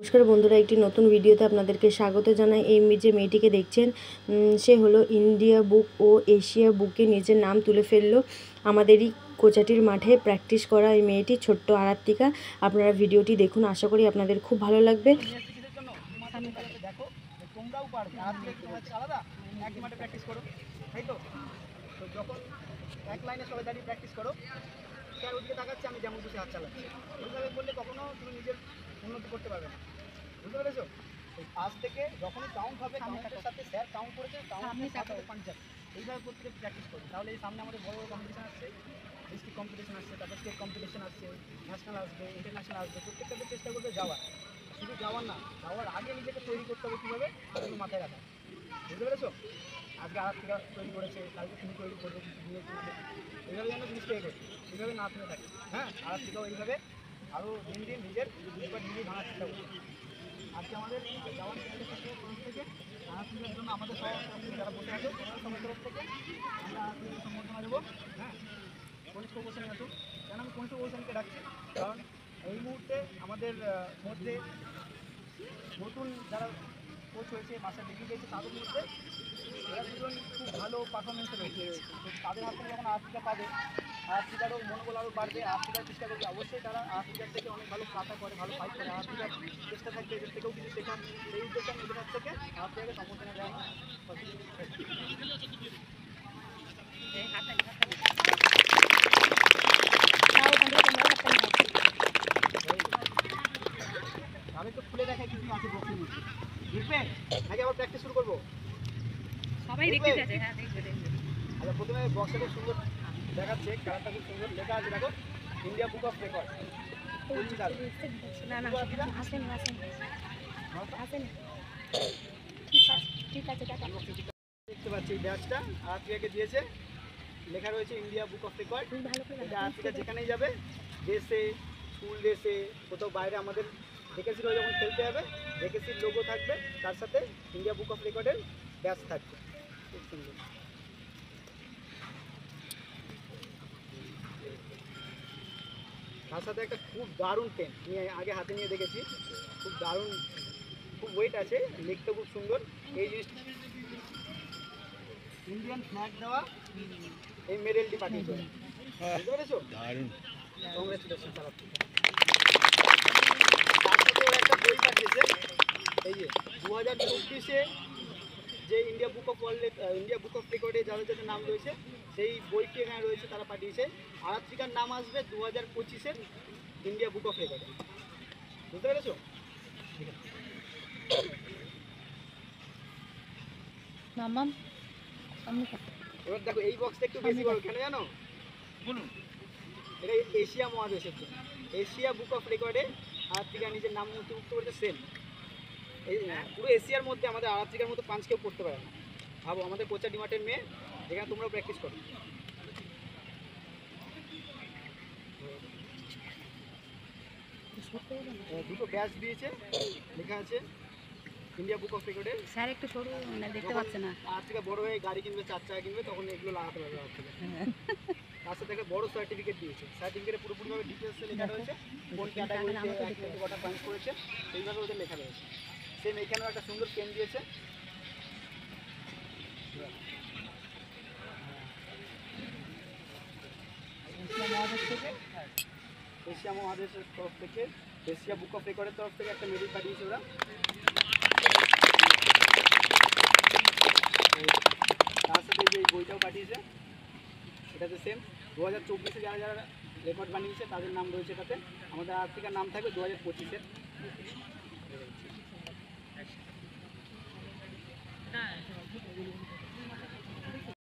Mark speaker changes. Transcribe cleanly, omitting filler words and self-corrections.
Speaker 1: নমস্কার বন্ধুরা, একটি নতুন ভিডিওতে আপনাদেরকে স্বাগত জানাই। এই যে মেয়েটিকে দেখছেন, সে হলো ইন্ডিয়া বুক ও এশিয়া বুকে নিজের নাম তুলে ফেললো। আমাদেরই কোচাটির মাঠে প্র্যাকটিস করা এই মেয়েটি, ছোট্ট আরাত্রিকা। আপনারা ভিডিওটি দেখুন, আশা করি আপনাদের খুব ভালো লাগবে।
Speaker 2: স্যার ওদিকে তাকাচ্ছে, আমি যেমন খুশি হাত চালাচ্ছি। এইভাবে করলে কখনো তুমি নিজের উন্নতি করতে পারবে না, বুঝতে পেরেছো? আজ থেকে যখনই কাউন্ট হবে, কাউন্টের সাথে স্যার কাউন্ট করেছে, কাউন্টের সাথে পাঞ্চার, এইভাবে প্রত্যেকে প্র্যাকটিস করবে। তাহলে এই সামনে আমাদের বড় বড় কম্পিটিশন আসছে, ডিস্ট্রিক্ট কম্পিটিশন আসছে, তারপর স্টেট কম্পিটিশন আসছে, ন্যাশনাল আসবে, ইন্টারন্যাশনাল আসবে। প্রত্যেকটাতে চেষ্টা করবে যাওয়ার, শুধু যাওয়ার না, যাওয়ার আগে নিজেকে তৈরি করতে হবে কীভাবে, সেগুলো মাথায় রাখা, বুঝতে পেরেছো? আজকে আরাত্রিকা তৈরি করেছে, কালকে তুমি তৈরি করবে, এইভাবে যেন জিনিসটা এগোয়, এইভাবে না থেমে থাকে। হ্যাঁ, আরাত্রিকাও এইভাবে আরও দিন দিন নিজের নিজেই ভাঙার চেষ্টা করবে। আজকে আমাদের যাওয়ার তরফ থেকে আরাত্রিকার জন্য আমাদের সব যারা বসে আছে সবার তরফ থেকে আমরা আরাত্রিকাকে সম্বর্ধনা দেবো। হ্যাঁ, কনিষ্ঠ কোচেন আসুন। কেন আমি কনিষ্ঠ কোচেনকে ডাকছি, কারণ এই মুহূর্তে আমাদের মধ্যে নতুন যারা কোচ হয়েছে, মাস্টার ডিগ্রি পেয়েছে, তাদের মধ্যে এরা দুজন খুব ভালো পারফরমেন্সে রয়েছে। তাদের হাত থেকে যখন আরাত্রিকা পাবে, আরাত্রিকারও মনোবল আরও বাড়বে। আরাত্রিকার চেষ্টা করবে, অবশ্যই তারা আরাত্রিকার থেকে অনেক ভালো পাতা করে, ভালো ফাইট করে। আরাত্রিকার চেষ্টা থাকবে এদের থেকেও কিছু শেখার। সেই উদ্দেশ্যে আমি এদের কাছ থেকে আরাত্রিকাকে সম্বোধনা দেওয়া হয়। আমি তো খুলে দেখাই কিছু আছে বক্সের মধ্যে, দেখবে নাকি আবার প্র্যাকটিস শুরু করবো? সবাই দেখতে চাইছে। হ্যাঁ, দেখবে দেখবে। আচ্ছা, প্রথমে বক্সটা খুব সুন্দর দেখাচ্ছে, কালারটা খুব সুন্দর লেখা আছে, দেখো ইন্ডিয়া বুক অফ রেকর্ড। না না আসেন আসেন আসেন, ঠিক আছে। দেখতে পাচ্ছি এই ব্যাচটা আরাত্রিকাকে দিয়েছে, লেখা রয়েছে ইন্ডিয়া বুক অফ রেকর্ড। এটা আরাত্রিকা যেখানেই যাবে, দেশে, স্কুল ড্রেসে, কোথাও বাইরে, আমাদের ভ্যাকেন্সি রয়ে যখন খেলতে যাবে, ভ্যাকেন্সির লোগো থাকবে, তার সাথে ইন্ডিয়া বুক অফ রেকর্ডের ব্যাচ থাকবে। খুব সুন্দর। তার সাথে একটা খুব দারুণ পেন, আমি আগে হাতে নিয়ে দেখেছি, খুব দারুণ, খুব ওয়েট আছে, লিখতে খুব সুন্দর। এই জিনিসটা ইন্ডিয়ান ফ্ল্যাগ দেওয়া এই মেডেলটি পাঠিয়েছে, বুঝতে পেরেছো? দারুণ, কংগ্রেচুলেশন। তার সাথে ওরা একটা বই পাঠিয়েছে, এই যে 2024-এ যে ইন্ডিয়া বুক অফ রেকর্ডে যাদের যাদের নাম রয়েছে, সেই বইটি এখানে রয়েছে, তারা পাঠিয়েছে। আরাত্রিকার নাম আসবে 2025-এর ইন্ডিয়া বুক অফ রেকর্ডে, বুঝতে পেরেছো? এবার দেখো এই বক্সটা একটু বেশি বড়, কেন জানো? বলুন। এটা এশিয়া মহাদেশের জন্য, এশিয়া বুক অফ রেকর্ডে আরাত্রিকা নিজের নাম নথিভুক্ত করতে। সেম এই পুরো এশিয়ার মধ্যে আমাদের আরাত্রিকার মতো পাঁচ কেউ পড়তে পারে না। ভাবো, আমাদের কোচা ডিমার্টের মেয়ে, যেখানে তোমরাও প্র্যাকটিস করো। দুটো ব্যাচ দিয়েছে, লেখা আছে ইন্ডিয়া বুক অফ রেকর্ডে। স্যার একটু সরু, দেখতে পাচ্ছে না। আরাত্রিকা বড় হয়ে গাড়ি কিনবে, 4 চাকা কিনবে, তখন এগুলো লাগাতে পারবে আরাত্রিকা। তার সাথে একটা বড় সার্টিফিকেট দিয়েছে, সার্টিফিকেটে পুরোপুরিভাবে ডিটেলসে লেখা রয়েছে, কোন ক্যাটাগরিতে কটা পয়েন্ট করেছে, সেইভাবে ওদের লেখা রয়েছে। সেম এখানেও একটা সুন্দর পেন দিয়েছে। এশিয়া মহাদেশের তরফ থেকে, এশিয়া বুক অফ রেকর্ডের তরফ থেকে একটা মেডেল পাঠিয়েছে ওরা। তার সাথে যে বইটাও পাঠিয়েছে, এটাতে সেম 2024-এ যারা যারা রেকর্ড বানিয়েছে তাদের নাম রয়েছে এটাতে। আমাদের আরাত্রিকার নাম থাকবে 2025-এর।